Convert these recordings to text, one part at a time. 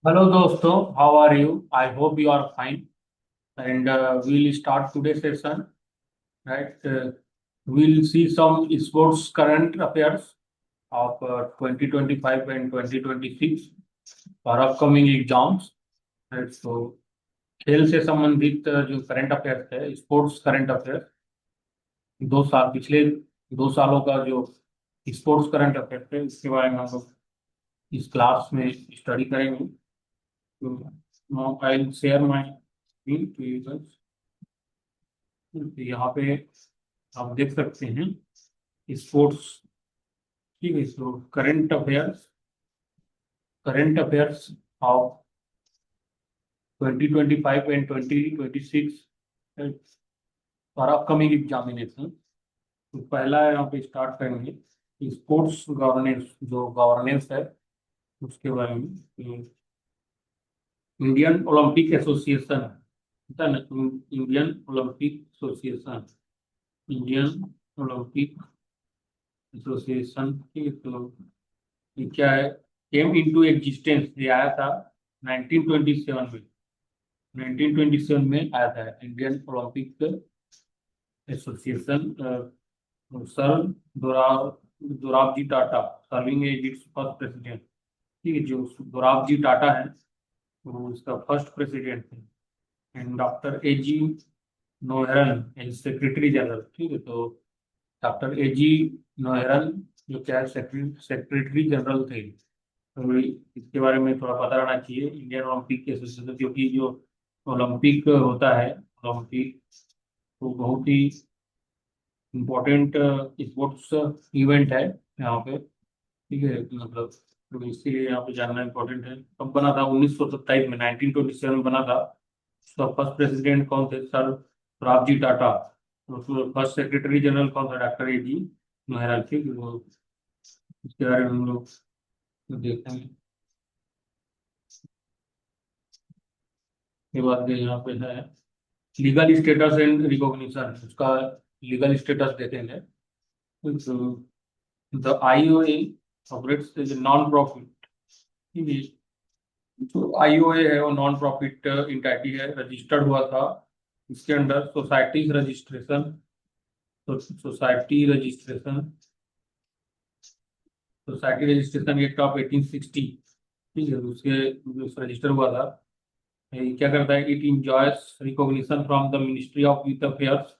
Hello, dosto. How are you? I hope you are fine. And we'll start today's session. Right? We'll see some sports current affairs of 2025 and 2026 for upcoming exams. Right, तो खेल से संबंधित जो current affairs है, sports current affair, 2 साल पिछले 2 सालों का जो स्पोर्ट्स करंट अफेयर है उसके बारे में हम लोग इस क्लास में स्टडी करेंगे. Now I will share my screen to you guys. यहाँ पे आप देख सकते हैं स्पोर्ट्स. ठीक है, so current affairs of 2025 and 2026 for upcoming examination. तो पहला यहाँ पे स्टार्ट करेंगे स्पोर्ट्स गवर्नेंस. जो गवर्नेंस है उसके बारे में. इंडियन ओलंपिक एसोसिएशन है ना. Indian Olympic association, Indian Olympic association. ठीक है, तो ये क्या है? केम इनटू एग्जिस्टेंस, ये आया था 1927 में. 1927 में आया था Indian Olympic Association. Sir Dorabji Tata serving as its first president. ठीक है, जो दोराबजी टाटा है वो इसका फर्स्ट प्रेसिडेंट थे. And doctor A G Noehren as secretary general. ठीक है, तो डॉक्टर ए जी नोहरन जो क्या है सेक्रेटरी जनरल थे. तो इसके बारे में थोड़ा पता रहना चाहिए इंडियन ओलंपिक एसोसिएशन, क्योंकि जो ओलंपिक होता है, ओलंपिक तो बहुत ही इम्पोर्टेंट स्पोर्ट्स इवेंट है यहाँ पे. ठीक है, मतलब तो इसीलिए यहाँ पे जानना इम्पोर्टेंट है. कब बना था? 1927 में, 1927 में बना था. उसका फर्स्ट प्रेसिडेंट कौन थे? सर रावजी टाटा. तो फर्स्ट सेक्रेटरी जनरल कौन था? डॉक्टर ए जी मेहरा. ठीक है, वो इसके बारे में हम लोग देखते हैं. के बाद यहाँ पे है लीगल स्टेटस एंड रिकॉग्निशन. उसका लीगल स्टेटस देखेंगे. The IOA operates as non profit. जो आईओए है वो नॉन प्रॉफिट इंटाइटी है, रजिस्टर्ड हुआ था. इसके under society registration society registration act of 1860. ठीक है, उसके रजिस्टर हुआ था. ये क्या करता है? It enjoys recognition from the ministry of youth affairs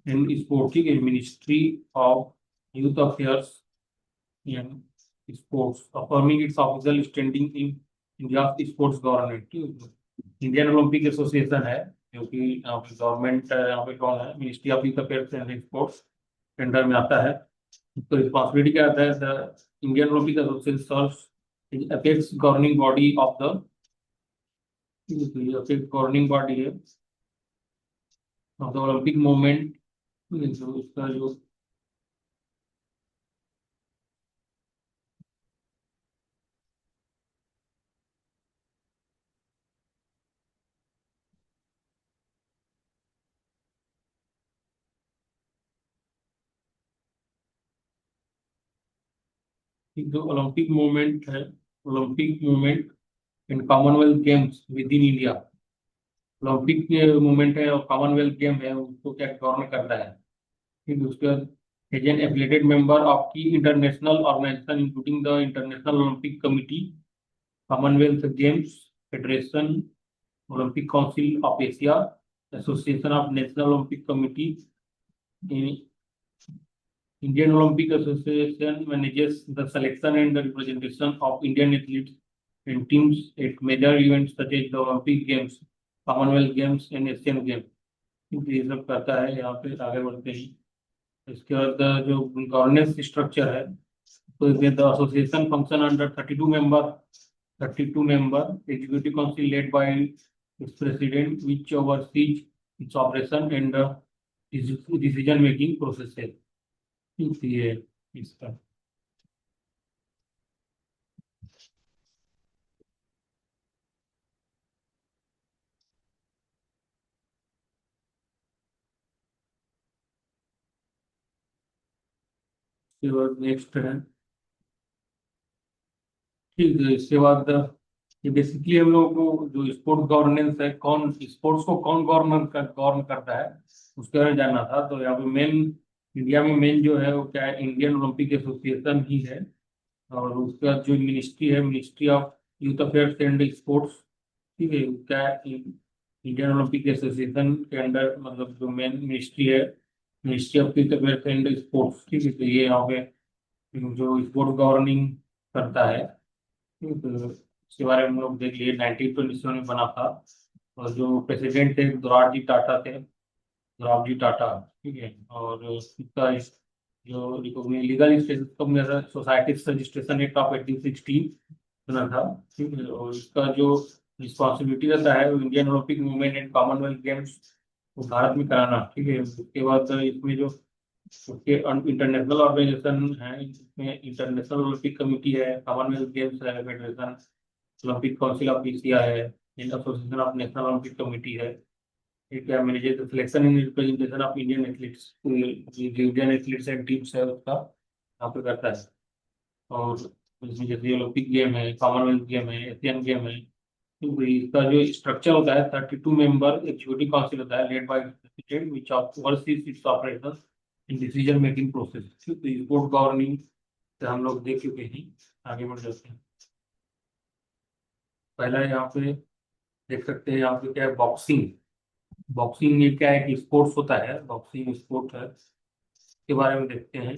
and sports. ठीक है, ministry of youth affairs and sports affirming its official standing in India sports government. ठीक है, इंडियन ओलंपिक एसोसिएशन है जो कि यहाँ पे गवर्नमेंट यहाँ पे कौन है? Ministry of youth affairs and sports के अंडर में आता है. तो रिस्पॉन्सिबिलिटी क्या आता है? The Indian Olympic association serves apex governing body of the, apex governing body है ऑफ द ओलंपिक मूवमेंट. जो उसका जो जो ओलंपिक मूवमेंट है, Olympic movement in Commonwealth games with in India. Olympic movement है और कॉमनवेल्थ गेम है, उसको क्या गवर्न करता है. ठीक है, उसके बाद as an affiliated member of की International Organization including the International Olympic Committee, Commonwealth Games Federation, Olympic Council of Asia, Association of National Olympic Committee. Indian Olympic Association manages the selection and the representation of Indian athletes and teams at major events such as the Olympic Games, Commonwealth Games and Asian Games. ये सब करता है. यहाँ पे आगे बढ़ते हैं. इसके बाद जो गवर्नेंस स्ट्रक्चर है, तो the association function under 32 member executive council led by its president, which oversees its operation and decision making processes. ये इसका नेक्स्ट है. ठीक है, इसके बाद ये बेसिकली हम लोग को जो स्पोर्ट्स गवर्नेंस है, कौन स्पोर्ट्स को कौन गवर्न करता है, उसके बारे में जानना था। तो यहाँ पे मेन, इंडिया में मेन जो है वो क्या है, इंडियन ओलंपिक एसोसिएशन ही है। और उसका जो मिनिस्ट्री है, ministry of youth affairs and sports, ठीक है। क्या है, इंडियन ओलंपिक एसोसिएशन के अंडर, मतलब जो मेन मिनिस्ट्री है, ministry of youth affairs and sports, ठीक है। तो ये यहाँ पे जो स्पोर्ट्स गवर्निंग करता है, ठीक है। तो इसके बारे में हम लोग देख लिए, 1927 में बना था। और जो प्रेसिडेंट थे दोराबजी टाटा थे, दोराबजी टाटा, ठीक है। और इसका जो legal status, society registration act of 1816 बना था, ठीक है। और इसका जो रिस्पॉन्सिबिलिटी रहता है वो Indian Olympic movement and Commonwealth games को भारत में कराना, ठीक है। उसके बाद इसमें जो उसके इंटरनेशनल ऑर्गेनाइजेशन है, इसमें इंटरनेशनल ओलंपिक कमेटी है, कॉमनवेल्थ गेम्स है, federation, Olympic Council of Asia है, Indian Association of National Olympic Committee है, ठीक है। Manages the selection and representation of Indian athletes, Indian athletes and teams है उसका, यहाँ पे करता है। और इसमें जैसे ओलंपिक गेम है, कॉमनवेल्थ गेम है, एशियन गेम है, तो इसका जो स्ट्रक्चर होता है, 32 मेंबर एग्जीक्यूटिव काउंसिल होता है, led by president which overseas it's operations in decision making process. तो स्पोर्ट गवर्निंग से हम लोग देख चुके हैं, आगे बढ़ जाते हैं। पहला यहाँ पे देख सकते हैं, यहाँ पे क्या है, बॉक्सिंग। बॉक्सिंग ये क्या है कि स्पोर्ट्स होता है, बॉक्सिंग स्पोर्ट है, इसके बारे में देखते हैं।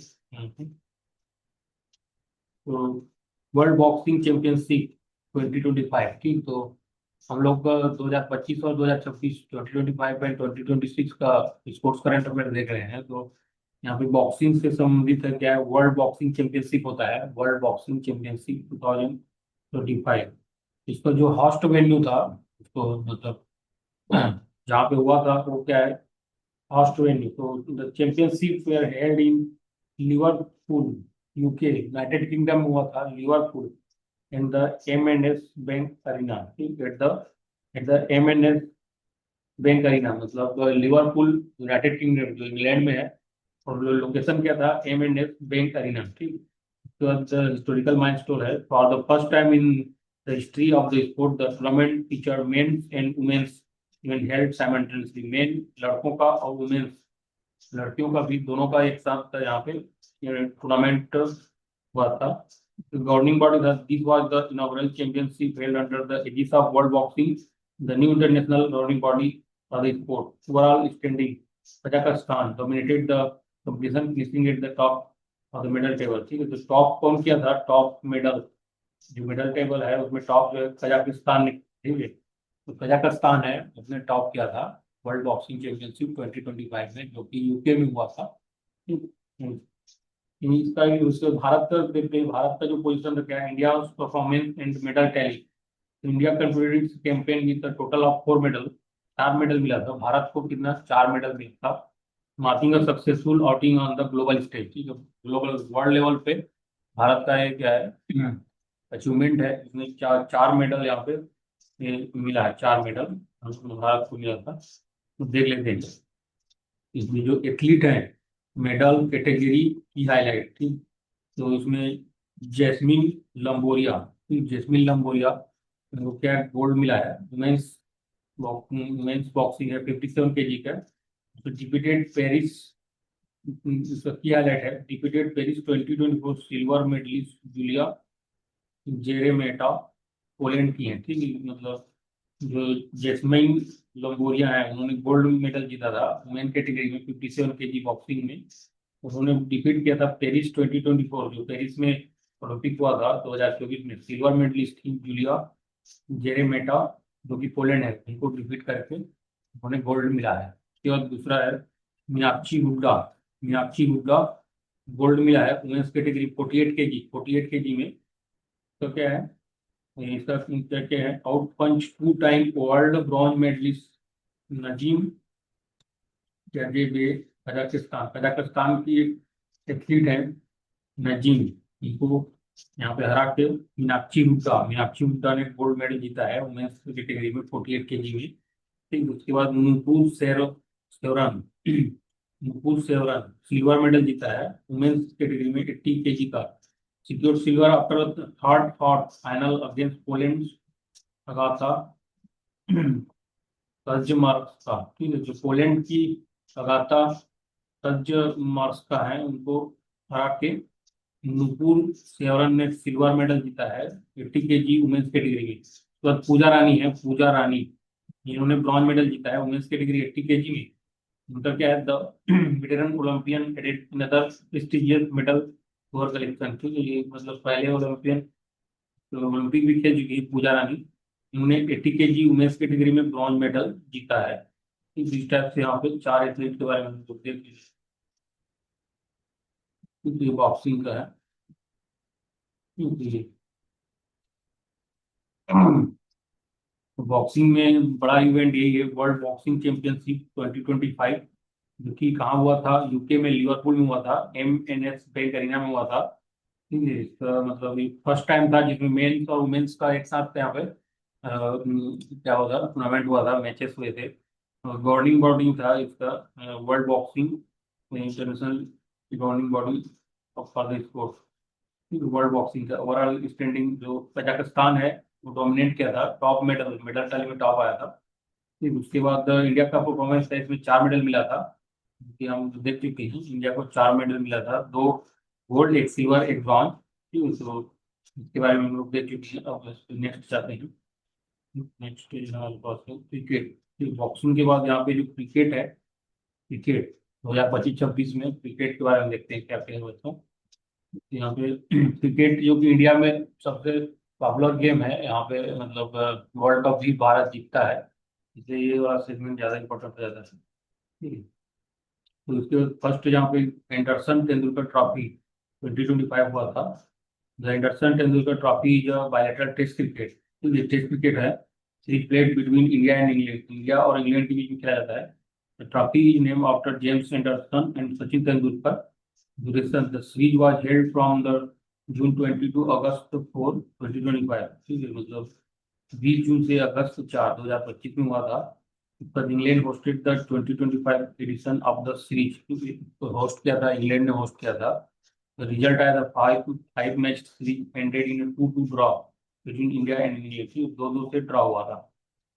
तो वर्ल्ड बॉक्सिंग चैंपियनशिप 2025, ठीक। तो हम लोग का 2025 और 2026, 2025 एंड 2026 का स्पोर्ट्स करंट अफेयर देख रहे हैं। तो यहाँ पे बॉक्सिंग से संबंधित है, क्या है, वर्ल्ड बॉक्सिंग चैंपियनशिप होता है, वर्ल्ड बॉक्सिंग चैंपियनशिप 2025। इसका जो होस्ट वेन्यू था, उसको मतलब जहाँ पे हुआ था वो क्या है, host venue. So the championships were held in Liverpool, UK, United Kingdom हुआ था Liverpool, in the M&S bank arena, ठीक, at the M&S bank arena, मतलब लिवरपूल यूनाइटेड किंगडम जो इंग्लैंड में है, और लोकेशन क्या था, M&S बैंक अरीना, ठीक। तो द हिस्टोरिकल माइलस्टोन है, for the first time in the history of the sport the tournament feature men's and women's event held simultaneously. Men लड़कों का और वुमेन्स, लड़कियों का भी, दोनों का एक साथ यहाँ पे टूर्नामेंट हुआ था। गवर्निंग बॉडी था, this was the inaugural championship held under the aegis of World Boxing, the new international governing body for the sport. Overall standing, Kazakhstan dominated the competition, finishing at the top of the medal table, ठीक है। तो top कौन किया था, top medal, जो medal table है उसमें top जो है कजाकिस्तान ने, ठीक है। तो कजाकिस्तान है, उसने टॉप किया था वर्ल्ड बॉक्सिंग चैंपियनशिप 2025 में, जो कि यूके में हुआ था, ठीक। इसका उसके भारत का देखते हैं, भारत का जो पोजीशन रखा है, India performance and medal tally. India contributed campaign with total of 4 medal, 4 medal मिला था भारत को, कितना, 4 मेडल मिला था, marking a successful outing on the global stage, ठीक है। ग्लोबल वर्ल्ड लेवल पे भारत का ये क्या है, अचीवमेंट है, इसमें 4 4 मेडल यहाँ पे ये मिला है, 4 मेडल भारत को मिला था। तो देख लेते हैं इसमें जो एथलीट हैं, मेडल कैटेगरी की हाईलाइट, ठीक। तो इसमें जैस्मिन लंबोरिया, ठीक, जैस्मिन लंबोरिया को क्या गोल्ड मिला है। मेंस बॉक्सिंग है, 57 kg का। तो डिप्यूटेड पेरिस, इसका की हाईलाइट है, deputed Paris 2024 silver medallist Julia Szeremeta, Poland की है, ठीक है। मतलब जो जेस्मिन लोंगोरिया है, उन्होंने गोल्ड मेडल जीता था वुमेन कैटेगरी में, 57 kg बॉक्सिंग में। उन्होंने डिफीट किया था पेरिस 2024, जो पेरिस में ओलंपिक हुआ था 2024 में, सिल्वर मेडलिस्ट थी जूलिया जेरेमेटा, जो कि पोलैंड है, उनको डिफीट करके उन्हें गोल्ड मिला है। उसके बाद दूसरा है मीनाक्षी हुड्डा, मीनाक्षी हुड्डा गोल्ड मिला है वुमेन्स कैटेगरी 48 kg, 48 kg में। तो क्या है, इसका क्या है, out punch 2 time world bronze medallist Nazym जर्जेबे, कजाकिस्तान, कजाकिस्तान की एक एथलीट है नजीम, इनको यहाँ पे हरा के मीनाक्षी हुड्डा ने गोल्ड मेडल जीता है वुमेन्स कैटेगरी में 48 kg में, ठीक। उसके बाद सेवरन, नुपुर सेवरन सिल्वर मेडल जीता है वुमेन्स कैटेगरी में 80 kg का, secure silver after third hot final against Poland Agatha का, ठीक है, जो पोलैंड की अगाथा का है, उनको हरा के नुपुर सेवरन ने सिल्वर मेडल जीता है 80 kg वुमेन्स कैटेगरी में। उसके बाद पूजा रानी है, पूजा रानी, इन्होंने ब्रॉन्ज मेडल जीता है वुमेन्स कैटेगरी 80 kg में। उनका क्या है, the veteran Olympian added another prestigious medal for collection, ठीक है, ये मतलब पहले ओलंपियन, ओलंपिक भी खेल चुकी है पूजा रानी। उन्होंने 80 kg वुमेन्स कैटेगरी में ब्रॉन्ज मेडल जीता है। इस टाइप से यहाँ पे 4 एथलीट के बारे में हम लोग देख लीजिए। ये बॉक्सिंग का है। बॉक्सिंग में बड़ा इवेंट यही है, वर्ल्ड बॉक्सिंग चैंपियनशिप 2025, जो कि कहाँ हुआ था, यूके में लिवरपूल में हुआ था, एमएनएस बैंक एरिना में हुआ था। ठीक है, इसका मतलब ये फर्स्ट टाइम था जिसमें मेंस और वुमेन्स का एक साथ यहाँ पे क्या होता टूर्नामेंट हुआ था, मैचेस हुए थे। गवर्निंग बॉडी था इसका, world boxing international governing body for the sport. World boxing का ओवरऑल स्टैंडिंग जो कजाकिस्तान है वो डोमिनेट किया था, टॉप मेडल मेडल टैली में टॉप आया था। फिर उसके बाद इंडिया का परफॉर्मेंस था, इसमें 4 मेडल मिला था, कि हम देख चुके हैं इंडिया को 4 मेडल मिला था, 2 गोल्ड, एक सिल्वर, एक ब्रॉन्ज। ठीक है, तो इसके बारे में हम लोग देख चुके हैं। अब नेक्स्ट जाते हैं। नेक्स्ट हमारे पास है क्रिकेट। बॉक्सिंग के बाद यहाँ पे जो क्रिकेट है, क्रिकेट 2025-26 में क्रिकेट के बारे में देखते हैं क्या क्या हुआ था। यहाँ पे क्रिकेट जो कि इंडिया में सबसे पॉपुलर गेम है, यहाँ पे मतलब वर्ल्ड कप भी भारत जीतता है, इसलिए ये वाला सेगमेंट ज़्यादा इंपॉर्टेंट हो जाता है। ठीक है, तो इसके फर्स्ट यहाँ पे एंडरसन तेंदुलकर ट्रॉफी 2025 हुआ था। The Anderson Tendulkar Trophy is a bilateral test cricket. तो ये टेस्ट क्रिकेट है, series played between India and England, India और इंग्लैंड के बीच में खेला जाता है। The trophy is name after James Anderson and Sachin Tendulkar. Duration, the series was held from the June 20 to August 4, 2025। ठीक है, मतलब 20 जून से अगस्त 4, 2025 में हुआ था। पर England hosted the 2025 edition of the series, तो होस्ट किया था, इंग्लैंड ने होस्ट किया था। द रिजल्ट आया था 5 match series ended in 2-2 draw between India and England, 2-2 से ड्रॉ हुआ था।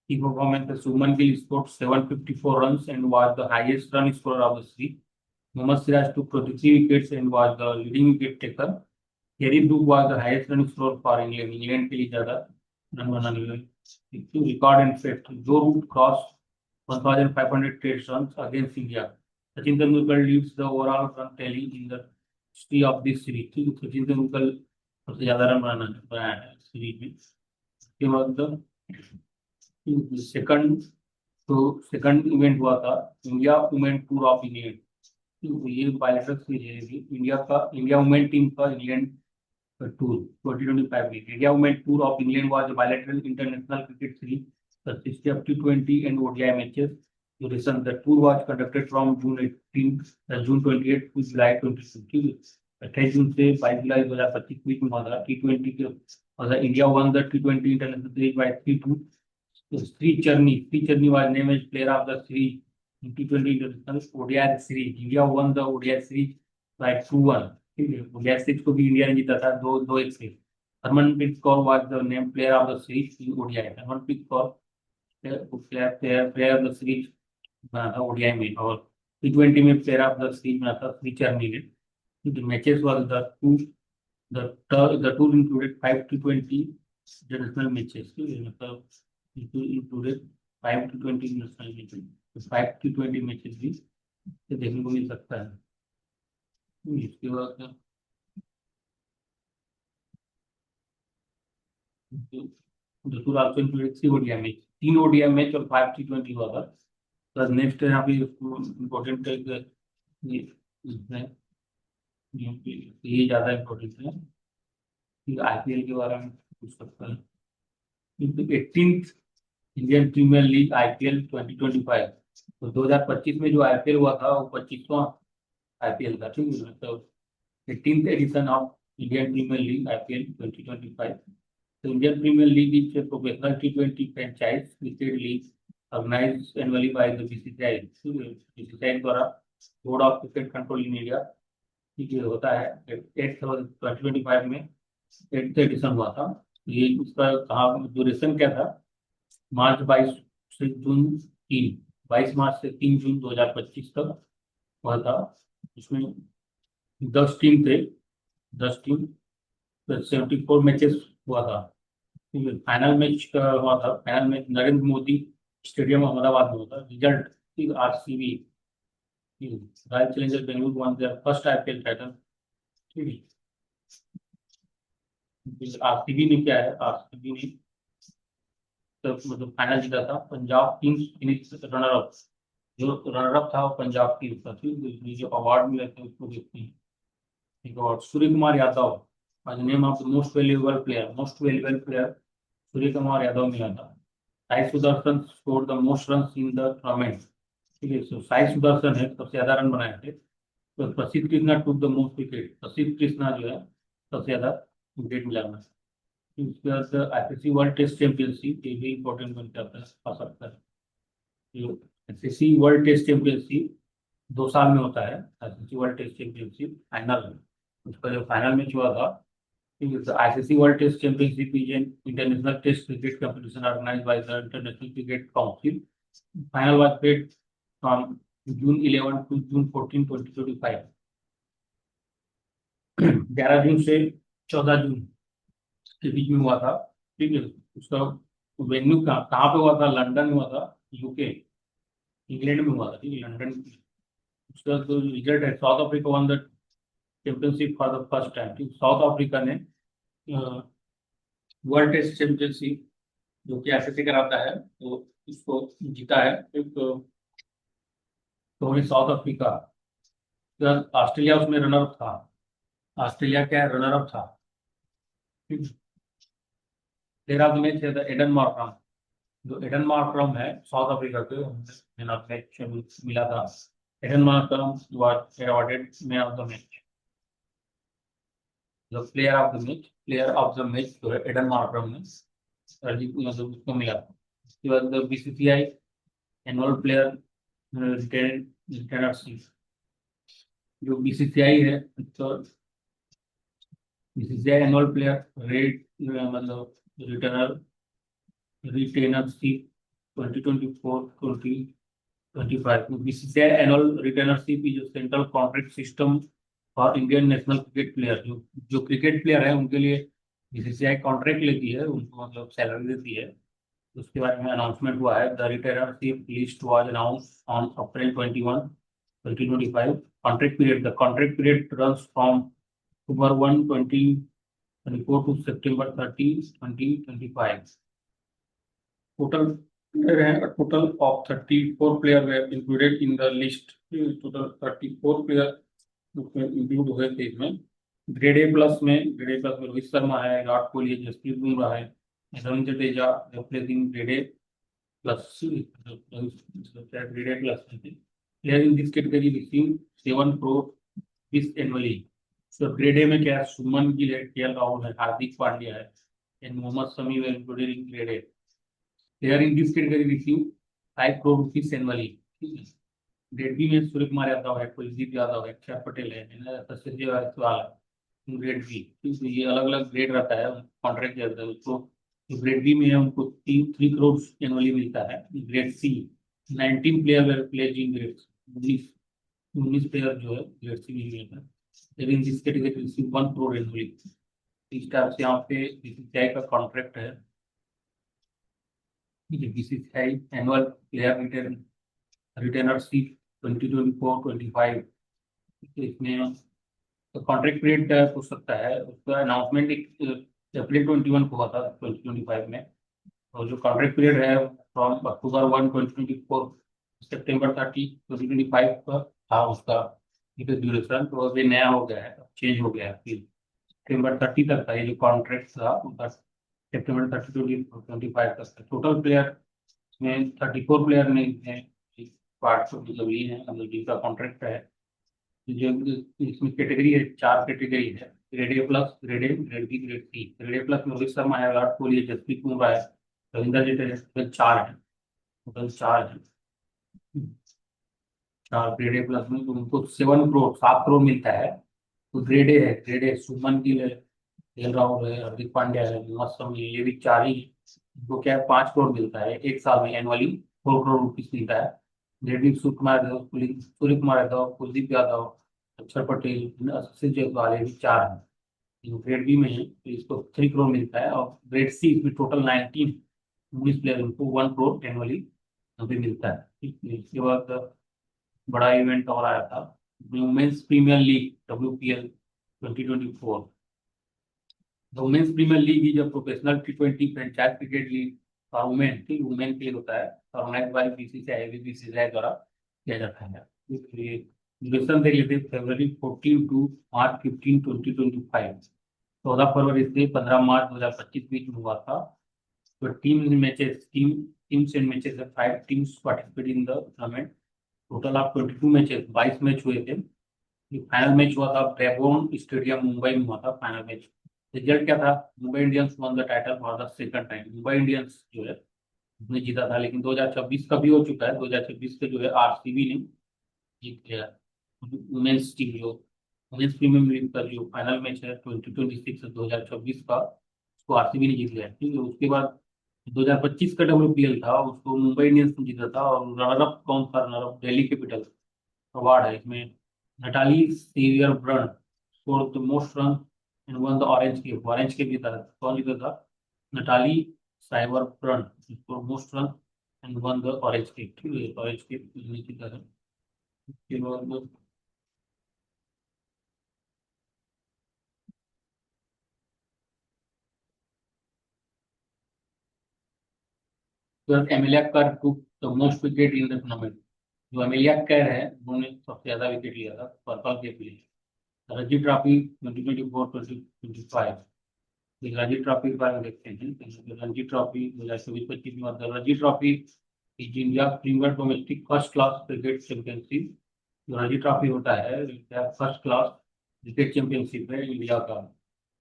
की performance, Shubman Gill scored 754 runs and was the highest run scorer of the series. Mohammad Siraj took 23 wickets and was the leading wicket taker. Gary Brooke was the highest run scorer for England. England के लिए ज्यादा run बनाने में record and feat, Joe Root cross 1500 test runs against India. Sachin Tendulkar leads the overall run tally in the history of this series. ठीक है, सचिन तेंदुलकर सबसे ज्यादा run बनाया है सीरीज में। उसके बाद सेकंड, तो सेकंड इवेंट हुआ था India women tour of England. ये बायलैटरल सीरीज है इंडिया का, इंडिया वुमेन टीम का इंग्लैंड टूर 2025 में। India women tour of England was bilateral international cricket series consisting of T20 and ODI matches. Duration, the tour was conducted from June 28 to July 22। ठीक है, 28 जून से 22 जुलाई 2025 बीच में हुआ था T20 के। और India won the T20 international series by 3-2। Sri Charni was named as player of the series in T20 International ODI series. India won the ODI series by 2-1। ठीक है, ODI सीरीज को भी इंडिया ने जीता था 2-1 से। Harmanpreet Kaur was the named player of the series in ODI। Harmanpreet Kaur player of the series बना था ओडीआई में, और T20 में प्लेयर ऑफ द सीरीज बना था श्री चरनी ने। The matches was the tour included 5 T20 international matches। ठीक है, मतलब it included 5 T20 international matches, तो 5 T20 मैचेस भी देखने को मिल सकता है। इसके बाद the tour also included 3 ODI match, 3 ODI match और 5 T20 हुआ था। तो नेक्स्ट यहाँ पे इम्पोर्टेंट ये इसमें ये ज्यादा इम्पोर्टेंट है, आईपीएल के बारे में पूछ सकता है। 18th Indian Premier League IPL 2025, तो 2025 में जो आईपीएल हुआ था वो 25वां आईपीएल था। ठीक है, मतलब 18th edition of Indian Premier League IPL 2025। तो Indian Premier League is a professional T20 franchise cricket league organised annually by the BCCI. BCCI द्वारा board of cricket control in India, ठीक है, होता है। 8 2025 में 8th एडिशन हुआ था। ये उसका कहा ड्यूरेशन क्या था, मार्च 22 से जून 3, 22 मार्च से 3 जून 2025 तक हुआ था। उसमें 10 टीम थे, 10 टीम, 74 मैचेस हुआ था। ठीक है, फाइनल मैच का हुआ था, final match Narendra Modi Stadium Ahmedabad में हुआ था। Result RCB, Royal Challenger Bengaluru won their first IPL title. ठीक है, आरसीबी ने क्या है, आरसीबी ने तो मतलब फाइनल जीता था। Punjab Kings finish runner up, जो रनर अप था वो पंजाब किंग्स था। ठीक है, इसलिए जो अवार्ड मिले थे उसको देखते हैं। एक अवार्ड सूर्य कुमार यादव, आज name of most valuable player Surya Kumar Yadav मिला था। Sai Sudharsan score the most run in the tournament. ठीक है, सो साई सुदर्शन है सबसे ज्यादा रन बनाए थे। तो प्रसिद्ध कृष्णा टूक द मोस्ट विकेट, प्रसिद्ध कृष्णा जो है सबसे ज्यादा विकेट मिला है। उसके बाद आईसीसी वर्ल्ड टेस्ट चैंपियनशिप, ये भी इंपॉर्टेंट बन जाता है, आ सकता है। जो आईसीसी वर्ल्ड टेस्ट चैंपियनशिप 2 साल में होता है। ICC World Test Championship final, उसका जो फाइनल मैच हुआ था। ICC World Test Championship is an international test cricket competition organised by the International Cricket Council. Final was played from June 11 to June 14, 2025। 11 जून से 14 जून के बीच में हुआ था। ठीक है, उसका वेन्यू कहाँ कहाँ पे हुआ था, लंदन में हुआ था, यूके, इंग्लैंड में हुआ था। ठीक है, लंदन। उसका जो रिजल्ट है, South Africa one the championship for the first time. ठीक, साउथ अफ्रीका ने वर्ल्ड टेस्ट चैंपियनशिप जो कि आईसीसी कराता है, तो इसको जीता है। एक तो वही साउथ अफ्रीका, ऑस्ट्रेलिया उसमें रनर अप था। ऑस्ट्रेलिया क्या रनर अप था। प्लेयर ऑफ द मैच है द एडन मार्करम, जो एडन मार्करम है साउथ अफ्रीका के, मैन ऑफ मैच मिला था। Aiden Markram was awarded man of the match, जो प्लेयर ऑफ द मैच जो है एडन मार्करम ने मतलब उसको मिला था। उसके बाद बीसीसीआई एनुअल प्लेयर रिटेनरशिप, जो बीसीसीआई है, तो बीसीसीआई एनुअल प्लेयर रेट मतलब रिटर्नर रिटेनरशिप 2024-2025 में बीसीसीआई एनुअल रिटेनरशिप जो central contract system for Indian national cricket player, जो जो क्रिकेट प्लेयर है उनके लिए बीसीसीआई कॉन्ट्रैक्ट लेती है, उनको मतलब सैलरी देती है। उसके बारे में अनाउंसमेंट हुआ है। The retainership list was announce on April 21, 2025। Contract period runs from October 1, 2024 to September 30, 2025। Total player है, total of 34 player were included in the list. Total 34 player उसमें इंक्लूड हुए थे इसमें। ग्रेड ए प्लस में रोहित शर्मा है, विराट कोहली है, जसप्रीत बुमराह है, Ravindra Jadeja replacing grade A plus. Grade A plus player in this category receive 7 crore this annually. So grade A में क्या है, सुमन गिल है, केएल राहुल है, हार्दिक पांड्या है, and Mohammed Shami were included in grade A. Player in this category receive 5 crore rupees annually. ठीक है, grade B में सूर्य कुमार यादव है, कुलदीप यादव है, अक्षर पटेल है, यशस्वी जायसवाल है। ग्रेड बी, ठीक है, ये अलग अलग ग्रेड रहता है, कॉन्ट्रैक्ट रहता है उसको। जो ग्रेड बी में है उनको 3 crore एनुअली मिलता है। Grade C 19 player plays in grade, 19 player जो है ग्रेड सी में मिलता है। लेकिन जिस कैटेगरी रिसीव 1 crore एनुअली। इस टाइप से यहाँ पे बीसीसीआई का कॉन्ट्रैक्ट है। BCCI annual player retainership 2024-25। इसमें तो कॉन्ट्रैक्ट पीरियड हो सकता है, उसका अनाउंसमेंट April 21 को हुआ था 2025 में। और जो कॉन्ट्रैक्ट पीरियड है फ्रॉम October 1, 2024 September 30, 2025 का था उसका ड्यूरेशन। तो अभी नया हो गया है, चेंज हो गया है, फिर September 30 तक था ये जो कॉन्ट्रैक्ट था उनका। September 30, 2025 तक था। टोटल प्लेयर में 34 प्लेयर ने पार्ट मतलब लिए हैं, मतलब जिनका कॉन्ट्रैक्ट है। जो इसमें कैटेगरी है, 4 कैटेगरी है। Grade A plus, grade A, grade B, grade C. Grade A plus में रोहित शर्मा है, विराट कोहली है, जसप्रीत बुमराह है, रविंद्र जडेजा है। टोटल 4 है, टोटल 4 है। 4 ग्रेड ए प्लस में तो उनको 7 crore 7 crore मिलता है। तो ग्रेड ए है, ग्रेड ए सुमन गिल है, एल राहुल है, हार्दिक पांड्या है, मोहम्मद शमी है, ये भी चार ही को क्या है 5 करोड़ मिलता है एक साल में, एनुअली 4 करोड़ रुपीज मिलता है। जयदीप सूर्य कुमार यादव, सूर्य कुमार यादव, कुलदीप यादव, अक्षर पटेल, आशीष जायसवाल, ये भी चार है। ग्रेड बी में है तो इसको 3 करोड़ मिलता है, और ग्रेड सी इसमें टोटल 19 प्लेयर उनको 1 करोड़ एनुअली भी मिलता है। ठीक है, इसके बाद बड़ा इवेंट और आया था, women's premier league WPL 2024। The Women's Premier League is a professional T20 franchise cricket league for women, ठीक वुमेन के लिए होता है, ऑर्गेनाइज बाय BCCI BCCI द्वारा किया जाता है। इसलिए ड्यूरेशन देख लेते हैं, फरवरी 14 टू मार्च 15 2025, 14 फरवरी से 15 मार्च 2025 बीच में हुआ था। तो teams and matches, 5 teams participate in the tournament. Total of 22 matches, 22 match हुए थे। फाइनल मैच हुआ था ब्रेबोर्न स्टेडियम मुंबई में हुआ था फाइनल मैच। रिजल्ट क्या था, Mumbai Indians one the title for the second time. Mumbai Indians जो है उसने जीता था, लेकिन 2026 का भी हो चुका है, 2026 के जो है RCB ने जीत लिया। वुमेन्स टीम जो वुमेन्स प्रीमियर लीग का जो फाइनल मैच है 2026 से 2026 का, उसको RCB ने जीत लिया। ठीक है, उसके बाद 2025 का WPL था, उसको मुंबई इंडियंस ने जीता था, और रनर अप कौन था, runner up Delhi capital award है इसमें। Natalie Sciver Brunt score the most run and won the orange के भी था, कौन जीता था, Natalie Sciver Brunt score most run and won the orange के, ठीक है, ऑरेंज के जीता है। उसके बाद एमिलिया कर took the most wicket in the tournament. जो एमिलिया कैर है उन्होंने सबसे ज्यादा विकेट लिया था पर्पल के लिए। रणजी ट्रॉफी 2024-2025, रणजी ट्रॉफी के बारे में देखते हैं। तो रणजी ट्रॉफी 2024-25 में, मतलब Ranji trophy is India premier domestic first class cricket championship. जो रणजी ट्रॉफी होता है फर्स्ट क्लास क्रिकेट चैंपियनशिप है इंडिया का।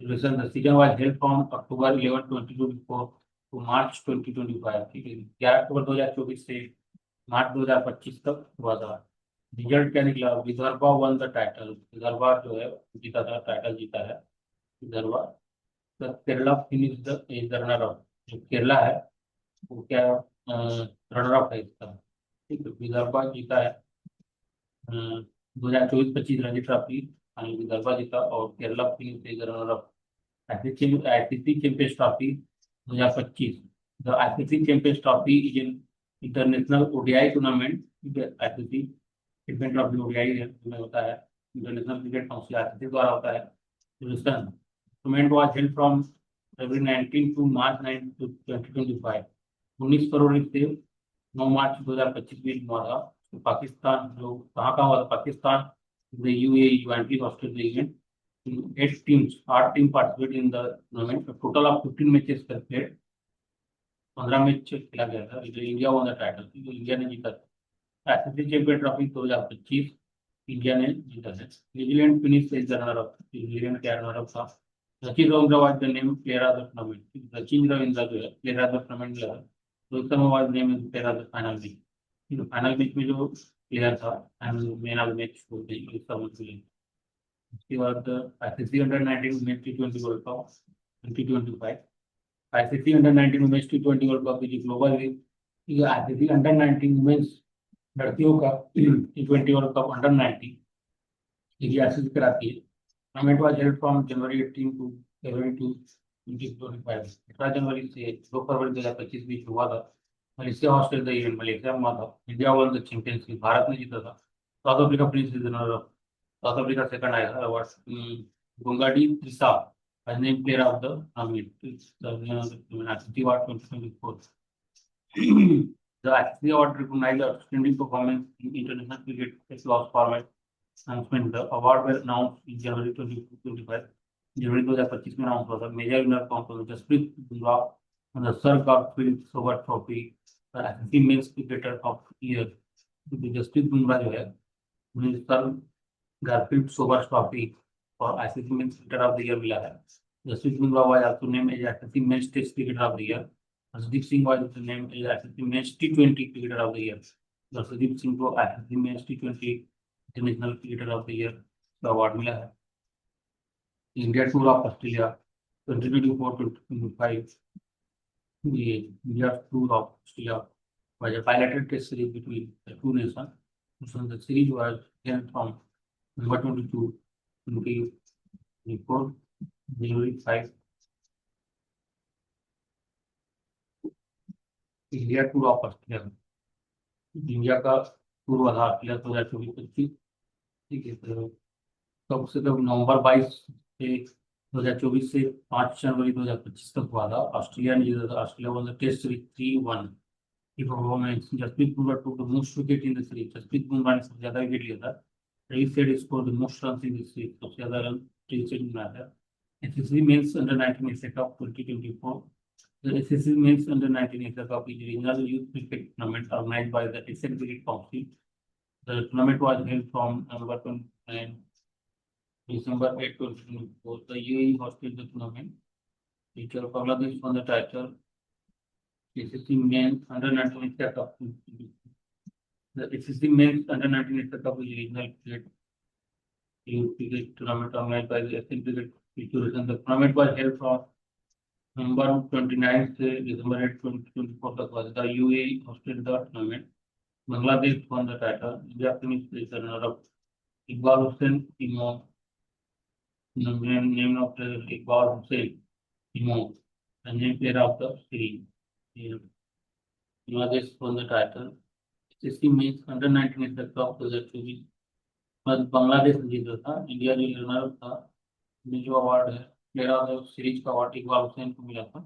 The season was held from October 11 2024 to March 2025, ठीक है, 11 अक्टूबर 2024 से मार्च 2025 तक हुआ था। रिजल्ट क्या निकला, Vidarbha one the title, Vidarbha जो है जीता था, टाइटल जीता है Vidarbha. The Kerala finish the is the runner up, जो केरला है वो क्या रनर अप है इसका। ठीक है, विदर्भा जीता है 2024-25 रणजी ट्रॉफी, और विदर्भा जीता, और Kerala finish is the runner up. ICC champions trophy 2025, the ICC champions trophy is in international ODI tournament. ICC champion trophy ODI है, जिसमें होता है इंटरनेशनल क्रिकेट काउंसिल ICC द्वारा होता है। Tournament was held from February 19 to March 9 2025, 19 फरवरी से 9 मार्च 2025 बीच में हुआ था। तो पाकिस्तान जो कहाँ का हुआ था, Pakistan, the UAE jointly hosted the event. 8 teams, 8 team participate in the tournament. A total of 15 matches were played, 15 match खेला गया था। जो इंडिया वन द टाइटल, जो इंडिया ने जीता था। ICC चैंपियन ट्रॉफी 2025 इंडिया ने जीता है। New Zealand finish as the runner up, New Zealand का रनर अप था। Sachin Ravindra was the name player of the tournament, Sachin Ravindra जो है प्लेयर ऑफ द टूर्नामेंट मिला है। Rohit Sharma was name player of the final match. Final match में जो प्लेयर था and man of the match वो रोहित शर्मा के। उसके बाद ICC under 19 women's T20 world cup 2025, ICC under 19 women's T20 world cup is global league. ये ICC अंडर 19 वुमेन्स लड़कियों का T20 वर्ल्ड कप अंडर 19 ये ICC कराती है। Tournament was held from January 18 to February 2 2025, 18 जनवरी से 2 फरवरी 2025 बीच हुआ था। Malaysia hosted the event, Malaysia में हुआ था। India won the championship, Bharat ने जीता था। साउथ अफ्रीका प्रिंस runner up, South Africa second आया था award. Gongadi Trisha as named player of the tournament, the ICC Award 2024. The ICC Award recognized outstanding performance in international cricket across format. Announcement: the award was announced in January 2025, जनवरी 2025 में announce हुआ था। Major winner कौन था, Jasprit Bumrah on the Sir Garfield Sobert Trophy, the ICC Men's Cricketer of the Year। Jasprit Bumrah जो है उन्हें sir Garfield Sobers trophy और ICC men's cricketer of the year मिला है। Jasprit Bumrah was also named as ICC men's test cricketer of the year. Harshdeep Singh was named as ICC men's T20 cricketer of the year. Harshdeep Singh को ICC men's T20 international cricketer of the year का award मिला है। India tour of Australia 2024-25, the India tour of Australia was a bilateral test series between the two nations. So the series was held from November 22, 2024, January 5. India tour of Australia, India का tour वाला Australia 2024-25। ठीक है, तो कब से कब नवंबर 22 से 2024 से 5 जनवरी 2025 तक हुआ था। ऑस्ट्रेलिया ने जीता था। Australia was the test series 3-1। की performance, Jasprit Bumrah took the most wicket in the series. जसप्रीत बुमराह ने सबसे ज्यादा विकेट लिया था। रवि Head scored the most run in the series, सबसे ज्यादा रन रवि सेठ ने बनाया था। SSC men's under 19 Asia cup 2024। The SSC Men's Under-19 Asia Cup is a regional youth cricket tournament organized by the Asian Cricket Council. The tournament was held from November 29 December 8, 2024. The UAE hosted the tournament. Feature of Bangladesh won the title. SSC Men's Under-19 Asia Cup. The SSC Men's Under-19 Asia Cup is a regional youth cricket tournament organized by the Asian Cricket Federation. The tournament was held from November 29 से December 8, 2024 तक was the UAE hosted the tournament. Bangladesh won the title. India finished with the runner-up. Iqbal Hussain Imam, name of the Iqbal Hussain Imam, the name player of the series. Bangladesh won the title. 60 means under 19 is the top to the series. बस बांग्लादेश जीता था। India जो runner था, में जो award है player of the series का award Iqbal Hussain को मिला था।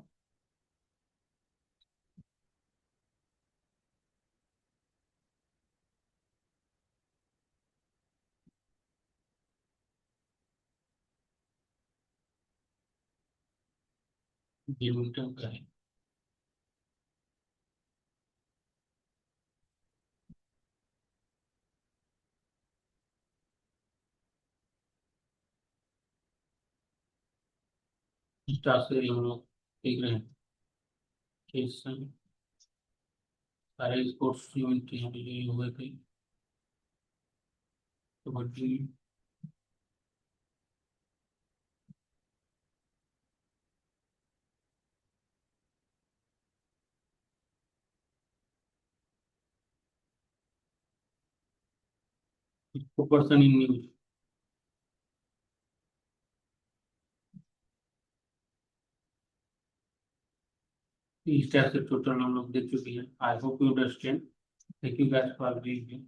बैडमिंटन का है। स्टार से हम लोग देख रहे हैं कि इस समय सारे स्पोर्ट्स इवेंट यहाँ पे जो हुए थे। Kabaddi, 4% in news. इस टाइप से टोटल हम लोग देख चुके हैं। I hope you understand. Thank you guys for being here.